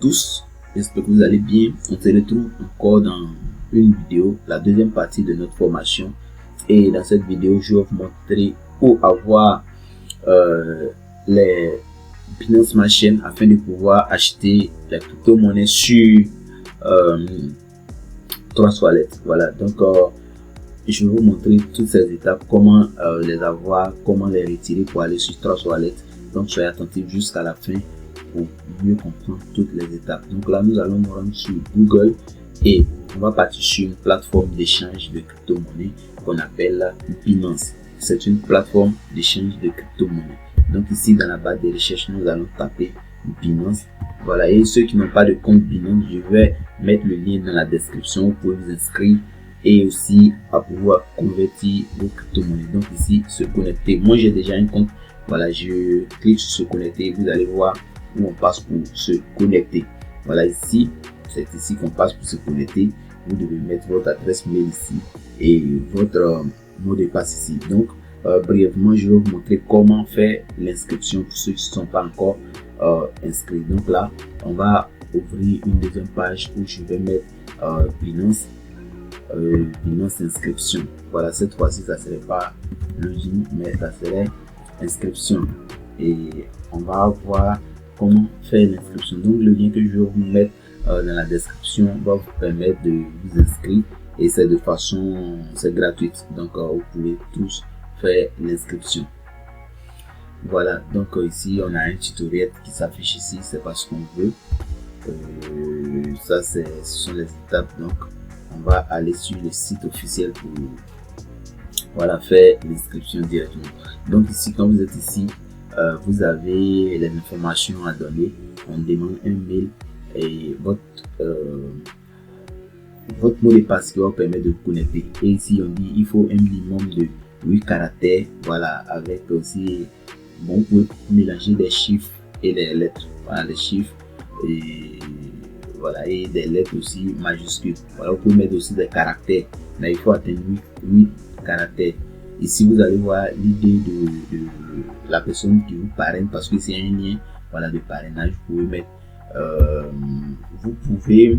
tous, j'espère que vous allez bien. On se retrouve encore dans une vidéo, la deuxième partie de notre formation. Et dans cette vidéo, je vais vous montrer où avoir les Binance Smart Chain afin de pouvoir acheter les crypto-monnaies sur Trust Wallet. Voilà, donc je vais vous montrer toutes ces étapes, comment les avoir, comment les retirer pour aller sur Trust Wallet. Donc soyez attentifs jusqu'à la fin pour mieux comprendre toutes les étapes. Donc là, nous allons nous rendre sur Google et on va partir sur une plateforme d'échange de crypto-monnaies qu'on appelle Binance. C'est une plateforme d'échange de crypto-monnaies. Donc ici, dans la barre de recherche, nous allons taper Binance. Voilà, et ceux qui n'ont pas de compte Binance, je vais mettre le lien dans la description. Vous pouvez vous inscrire et aussi à pouvoir convertir vos crypto-monnaies. Donc ici, se connecter. Moi, j'ai déjà un compte. Voilà, je clique sur se connecter. Vous allez voir où on passe pour se connecter. Voilà, ici, c'est ici qu'on passe pour se connecter. Vous devez mettre votre adresse mail ici et votre mot de passe ici. Donc, brièvement, je vais vous montrer comment faire l'inscription pour ceux qui ne sont pas encore inscrits. Donc là, on va ouvrir une deuxième page où je vais mettre Binance inscription. Voilà, cette fois-ci, ça ne serait pas login, mais ça serait inscription. Et on va voir comment faire l'inscription. Donc, le lien que je vais vous mettre dans la description va vous permettre de vous inscrire et c'est de façon, c'est gratuite. Donc, vous pouvez tous faire l'inscription. Voilà, donc ici on a un tutoriel qui s'affiche ici, c'est pas ce qu'on veut. Ça ce sont les étapes. Donc on va aller sur le site officiel pour voilà faire l'inscription directement. Donc ici, quand vous êtes ici, vous avez les informations à donner. On demande un mail et votre mot de passe qui va vous permettre de vous connecter. Et ici on dit il faut un minimum de 8 caractères. Voilà, avec aussi bon, vous pouvez mélanger des chiffres et des lettres. Voilà, les chiffres et voilà, et des lettres aussi majuscules. Voilà, vous pouvez mettre aussi des caractères, mais il faut atteindre 8 caractères. Ici vous allez voir l'idée de la personne qui vous parraine, parce que c'est un lien, voilà, de parrainage. Vous pouvez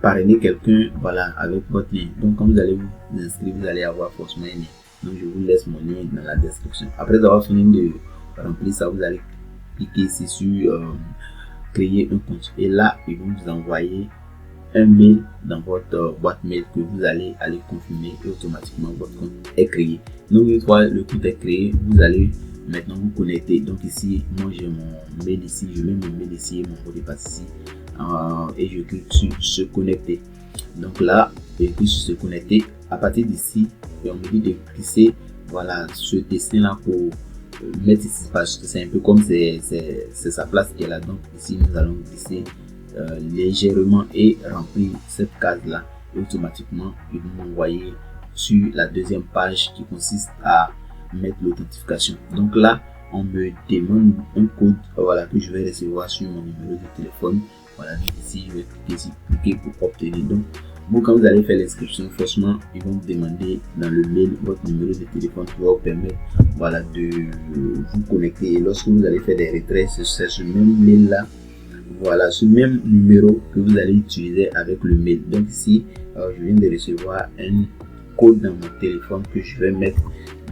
parrainer quelqu'un, voilà, avec votre lien. Donc quand vous allez vous inscrire, vous allez avoir forcément un lien. Donc je vous laisse mon lien dans la description. Après avoir fini de remplir ça, vous allez cliquer ici sur créer un compte. Et là, ils vont vous envoyer un mail dans votre boîte mail que vous allez aller confirmer et automatiquement votre compte est créé. Donc une fois le compte est créé, vous allez maintenant vous connecter. Donc ici, moi j'ai mon mail ici, je mets mon mail ici et mon mot de passe ici. Et je clique sur se connecter. Donc là, je clique sur se connecter. À partir d'ici, on me dit de glisser, voilà, ce dessin là pour mettre ici, parce que c'est un peu comme c'est sa place qui est là. Donc ici nous allons glisser légèrement et remplir cette case là, et automatiquement ils vont m'envoyer sur la deuxième page qui consiste à mettre l'authentification. Donc là on me demande un code, voilà, que je vais recevoir sur mon numéro de téléphone. Voilà, donc ici je vais cliquer pour obtenir. Donc vous, quand vous allez faire l'inscription, forcément ils vont vous demander dans le mail votre numéro de téléphone qui va vous permettre, voilà, de vous connecter. Et lorsque vous allez faire des retraits, c'est ce même mail là, voilà, ce même numéro que vous allez utiliser avec le mail. Donc ici je viens de recevoir un code dans mon téléphone que je vais mettre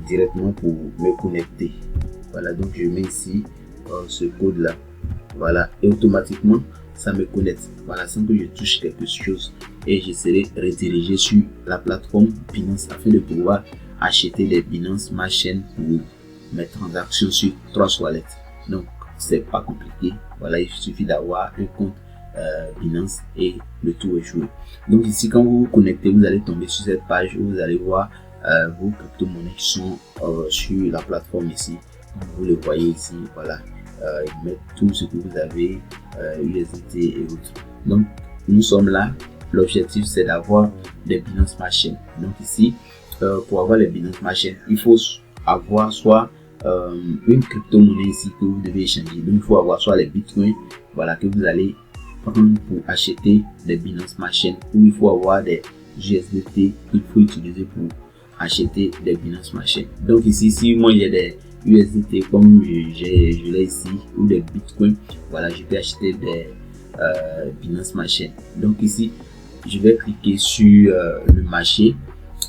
directement pour me connecter. Voilà, donc je mets ici ce code là, voilà, et automatiquement ça me connecte, voilà, sans que je touche quelque chose, et je serai redirigé sur la plateforme Binance afin de pouvoir acheter des Binance Smart Chain pour mes transactions sur Trust Wallet. Donc c'est pas compliqué, voilà, il suffit d'avoir un compte Binance et le tout est joué. Donc ici, quand vous vous connectez, vous allez tomber sur cette page où vous allez voir vos crypto-monnaies qui sont sur la plateforme ici. Comme vous le voyez ici, voilà, ils mettent tout ce que vous avez, USDT et autres. Donc nous sommes là, l'objectif c'est d'avoir des Binance Smart Chain. Donc ici, pour avoir les Binance Smart Chain, il faut avoir soit une crypto-monnaie ici que vous devez échanger. Donc il faut avoir soit les bitcoins, voilà, que vous allez prendre pour acheter des Binance Smart Chain, ou il faut avoir des USDT qu'il faut utiliser pour acheter des Binance Smart Chain. Donc ici, si moi j'ai des USDT comme je l'ai ici, ou des bitcoins, voilà, je peux acheter des Binance Smart Chain. Donc ici, je vais cliquer sur le marché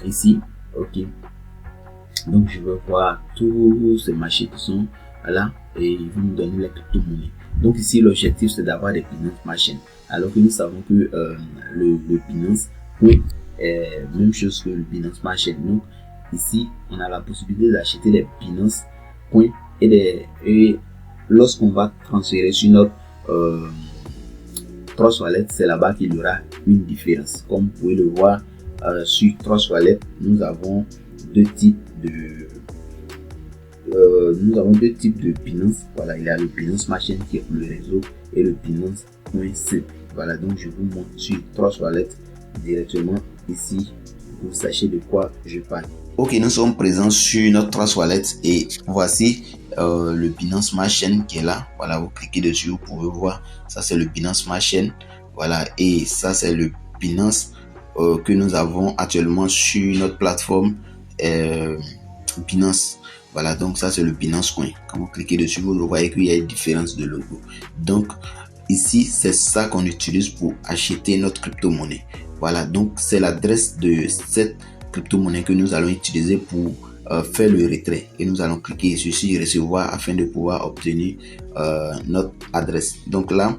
ici. Ok. Donc je vais voir tous ces marchés qui sont là et ils vont me donner les crypto-monnaies. Donc ici, l'objectif c'est d'avoir des Binance Smart Chain. Alors que nous savons que le Binance Coin est même chose que le Binance Smart Chain. Donc ici, on a la possibilité d'acheter des Binance Coin et lorsqu'on va transférer sur notre Trust Wallet, c'est là-bas qu'il y aura une différence. Comme vous pouvez le voir sur Trust Wallet, nous avons deux types de Binance. Voilà, il y a le Binance Smart Chain qui est pour le réseau et le Binance Coin simple. Voilà, donc je vous montre sur Trust Wallet directement ici pour que vous sachiez de quoi je parle. Ok, nous sommes présents sur notre Trust Wallet et voici le Binance Smart Chain qui est là. Voilà, vous cliquez dessus, vous pouvez voir. Ça c'est le Binance Smart Chain. Voilà, et ça c'est le Binance que nous avons actuellement sur notre plateforme Binance. Voilà, donc ça c'est le Binance Coin. Quand vous cliquez dessus, vous voyez qu'il y a une différence de logo. Donc ici, c'est ça qu'on utilise pour acheter notre crypto-monnaie. Voilà, donc c'est l'adresse de cette crypto-monnaie que nous allons utiliser pour faire le retrait. Et nous allons cliquer sur recevoir afin de pouvoir obtenir notre adresse. Donc là,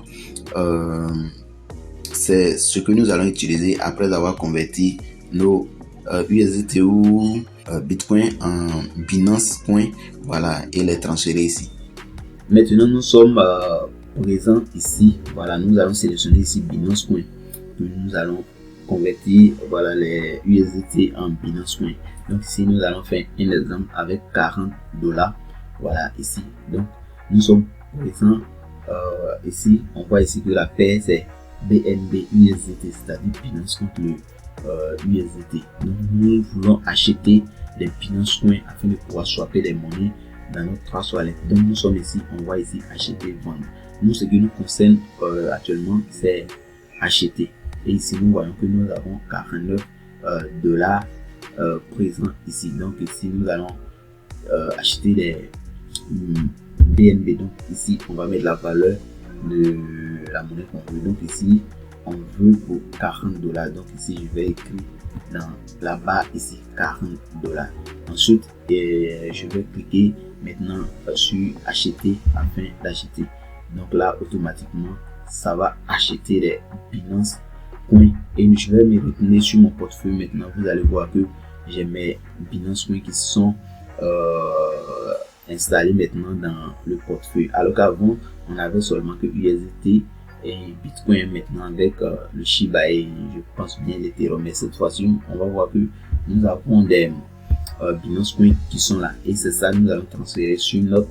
c'est ce que nous allons utiliser après avoir converti nos USDT ou Bitcoin en Binance Coin, voilà, et les transférer ici. Maintenant, nous sommes présents ici. Voilà, nous allons sélectionner ici Binance Coin. Nous allons convertir, voilà, les USDT en Binance Coin. Donc ici, nous allons faire un exemple avec $40. Voilà, ici. Donc, nous sommes présents ici. On voit ici que la paire c'est BNB USDT, c'est-à-dire Binance contre le USDT. Donc nous voulons acheter les Binance Coin afin de pouvoir swapper les monnaies dans notre Trust Wallet. Donc nous sommes ici, on voit ici acheter, vendre. Nous, ce qui nous concerne actuellement, c'est acheter. Et ici, nous voyons que nous avons $49 présents ici. Donc ici, nous allons acheter les BNB. Donc ici, on va mettre la valeur de la monnaie qu'on veut. Donc ici, on veut pour $40. Donc ici, je vais écrire dans la barre ici $40. Ensuite, je vais cliquer maintenant sur acheter afin d'acheter. Donc là, automatiquement, ça va acheter les Binance Coin et je vais me retourner sur mon portefeuille. Maintenant, vous allez voir que j'ai mes Binance Coin qui sont installés maintenant dans le portefeuille. Alors qu'avant, on avait seulement que USDT et Bitcoin. Maintenant avec le Shiba et je pense bien l'Ethereum, mais cette fois-ci on va voir que nous avons des Binance Coin qui sont là et c'est ça, nous allons transférer sur notre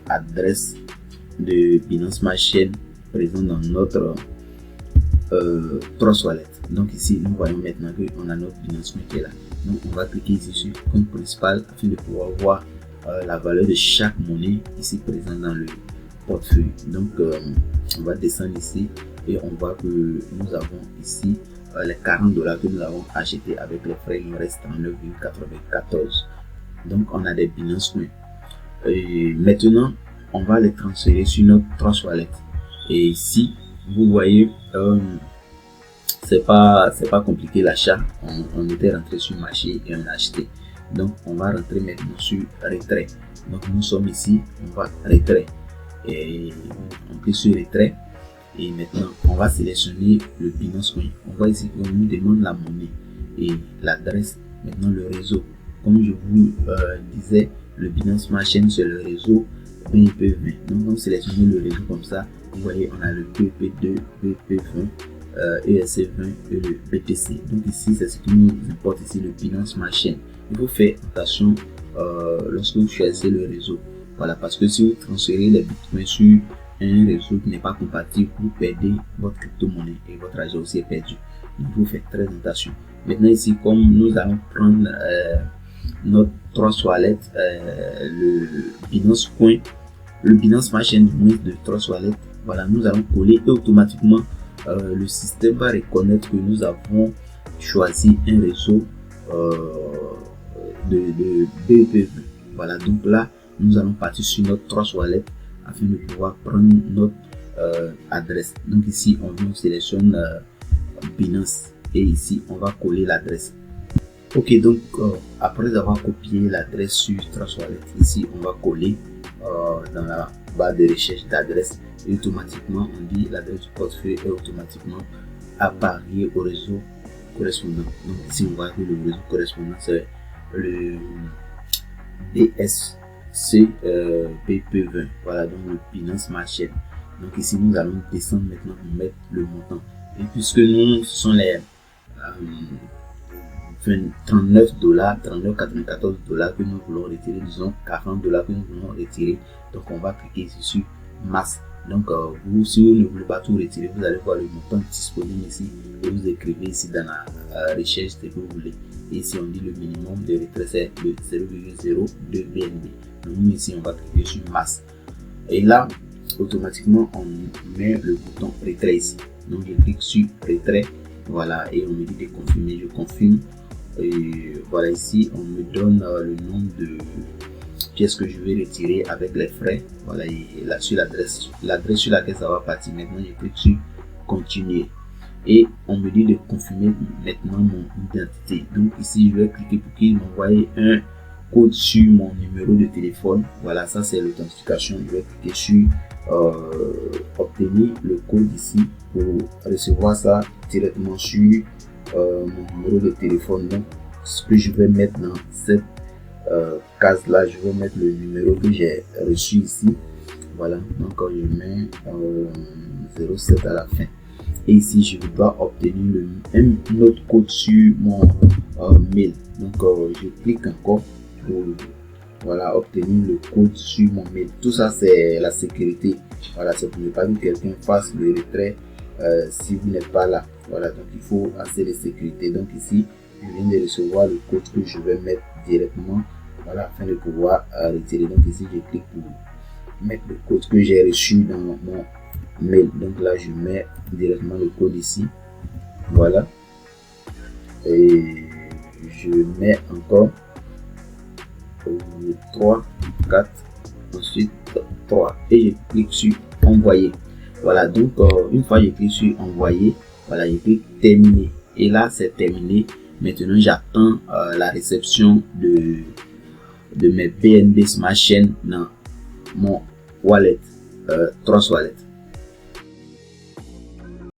adresse de Binance Smart Chain présent dans notre Trust Wallet. Donc ici nous voyons maintenant que on a notre Binance Coin qui est là. Donc on va cliquer ici sur compte principal afin de pouvoir voir la valeur de chaque monnaie ici présente dans le portefeuille. Donc on va descendre ici et on voit que nous avons ici les $40 que nous avons acheté avec les frais. Il nous reste 39,94. donc on a des Binance Coin et maintenant on va les transférer sur notre Trust Wallet. Et ici vous voyez c'est pas compliqué l'achat. On était rentré sur le marché et on a acheté. Donc on va rentrer maintenant sur retrait. Donc nous sommes ici, on va retrait et on clique sur retrait et maintenant on va sélectionner le Binance Coin. On voit ici qu'on nous demande la monnaie et l'adresse, maintenant le réseau. Comme je vous disais, le Binance Smart Chain c'est le réseau BEP20. Donc on sélectionne le réseau comme ça. Vous voyez, on a le BEP2, BEP20, ERC20 et le BTC. Donc ici c'est ce qui nous importe ici, le Binance Smart Chain. Il faut faire attention lorsque vous choisissez le réseau. Voilà, parce que si vous transférez les bitcoins sur un réseau qui n'est pas compatible, vous perdez votre crypto-monnaie et votre argent aussi est perdu. Donc vous faites très attention. Maintenant ici, comme nous allons prendre notre Trust Wallet, le Binance Coin, le Binance Smart Chain du moins de Trust Wallet, voilà, nous allons coller et automatiquement le système va reconnaître que nous avons choisi un réseau de BEP20. Voilà, donc là nous allons partir sur notre Trust Wallet afin de pouvoir prendre notre adresse. Donc ici on sélectionne Binance et ici on va coller l'adresse. Ok, donc après avoir copié l'adresse sur Trust Wallet, ici on va coller dans la barre de recherche d'adresse et automatiquement on dit l'adresse du portefeuille est automatiquement appariée au réseau correspondant. Donc ici on voit que le réseau correspondant c'est le DSC PP20. Voilà, donc le Binance Smart Chain. Donc ici nous allons descendre maintenant pour mettre le montant. Et puisque nous ce sont les 39,94 $ que nous voulons retirer, disons 40 $ que nous voulons retirer, donc on va cliquer ici sur masse. Donc vous, si vous ne voulez pas tout retirer, vous allez voir le montant disponible ici et vous écrivez ici dans la recherche ce que vous voulez. Et ici on dit le minimum de retrait c'est le 0,02 BNB. Donc nous ici on va cliquer sur masse et là automatiquement on met le bouton retrait ici. Donc je clique sur retrait, voilà, et on me dit de confirmer, je confirme. Et voilà, ici on me donne le nombre de pièces que je vais retirer avec les frais. Voilà, et là sur l'adresse sur laquelle ça va partir. Maintenant je clique sur continuer et on me dit de confirmer maintenant mon identité. Donc ici je vais cliquer pour qu'il m'envoie un code sur mon numéro de téléphone. Voilà, ça c'est l'authentification. Je vais cliquer sur obtenir le code ici pour recevoir ça directement sur mon numéro de téléphone. Donc ce que je vais mettre dans cette case là, je vais mettre le numéro que j'ai reçu ici. Voilà, donc je mets 07 à la fin et ici je dois obtenir un autre code sur mon mail. Donc je clique encore pour voilà obtenir le code sur mon mail. Tout ça c'est la sécurité. Voilà, c'est pour ne pas que quelqu'un fasse le retrait si vous n'êtes pas là. Voilà, donc il faut assez de sécurité. Donc ici je viens de recevoir le code que je vais mettre directement, voilà, afin de pouvoir retirer. Donc ici je clique pour mettre le code que j'ai reçu dans mon mail. Donc là je mets directement le code ici, voilà, et je mets encore 3 4 ensuite 3 et je clique sur envoyer. Voilà, donc une fois je clique sur envoyer, voilà, je clique terminer et là c'est terminé. Maintenant j'attends la réception de mes BNB Smart Chain dans mon wallet, Trust Wallet.